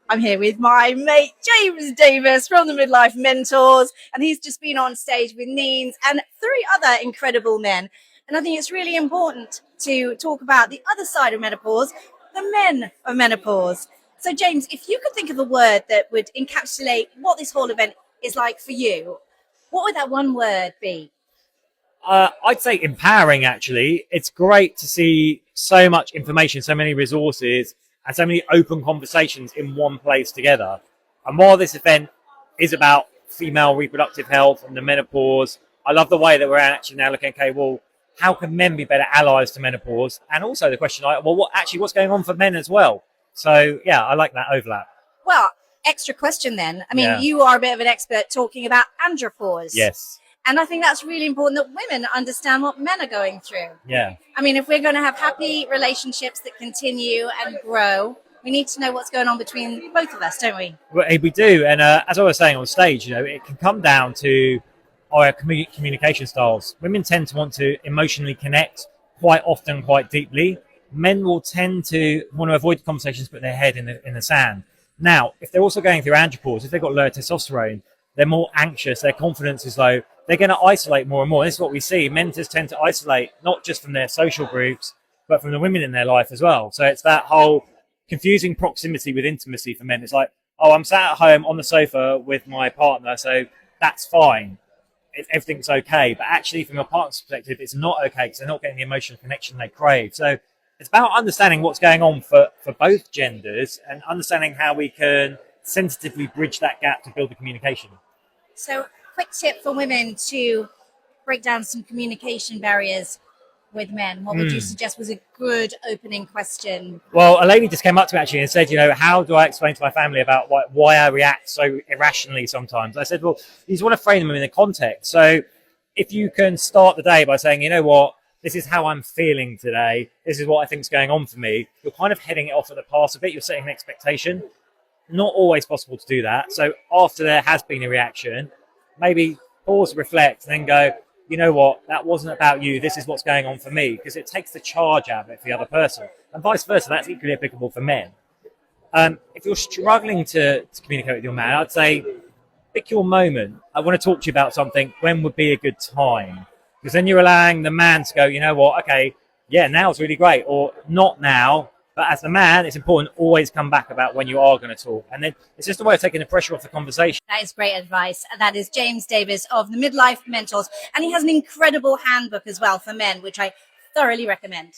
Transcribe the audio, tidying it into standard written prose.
I'm here with my mate James Davis from the Midlife Mentors, and he's just been on stage with Neens and three other incredible men. And I think it's really important to talk about the other side of menopause, the men of menopause. So, James, if you could think of a word that would encapsulate what this whole event is like for you, what would that one word be? I'd say empowering, actually. It's great to see so much information, so many resources, and so many open conversations in one place together. And while this event is about female reproductive health and the menopause, I love the way that we're actually now looking, okay, well, how can men be better allies to menopause? And also the question, like, well, what's going on for men as well? So, yeah, I like that overlap. Well, extra question then. I mean, Yeah. you are a bit of an expert talking about andropause. Yes. And I think that's really important that women understand what men are going through. Yeah. I mean, if we're going to have happy relationships that continue and grow, we need to know what's going on between both of us, don't we? Well, we do, and as I was saying on stage, it can come down to our communication styles. Women tend to want to emotionally connect quite often, quite deeply. Men will tend to want to avoid conversations, put their head in the sand. Now, if they're also going through andropause, if they've got lower testosterone, they're more anxious, their confidence is low, they're going to isolate more and more. This is what we see. Men just tend to isolate, not just from their social groups, but from the women in their life as well. So it's that whole confusing proximity with intimacy for men. It's like, oh, I'm sat at home on the sofa with my partner, so that's fine. Everything's okay. But actually, from your partner's perspective, it's not okay because they're not getting the emotional connection they crave. So it's about understanding what's going on for both genders and understanding how we can sensitively bridge that gap to build the communication. So, quick tip for women to break down some communication barriers with men. What would you suggest was a good opening question? Well, a lady just came up to me actually and said, how do I explain to my family about why I react so irrationally sometimes? I said, well, you just want to frame them in the context. So if you can start the day by saying, you know what, this is how I'm feeling today, this is what I think is going on for me, you're kind of heading it off at the pass a bit, you're setting an expectation. Not always possible to do that. So after there has been a reaction, maybe pause, reflect, and then go, you know what, that wasn't about you, this is what's going on for me, because it takes the charge out of it for the other person. And vice versa, that's equally applicable for men. If you're struggling to communicate with your man, I'd say pick your moment. I want to talk to you about something. When would be a good time? Because then you're allowing the man to go, you know what, okay, yeah, now's really great, or not now. But as the man, it's important to always come back about when you are going to talk. And then it's just a way of taking the pressure off the conversation. That is great advice. That is James Davis of the Midlife Mentors. And he has an incredible handbook as well for men, which I thoroughly recommend.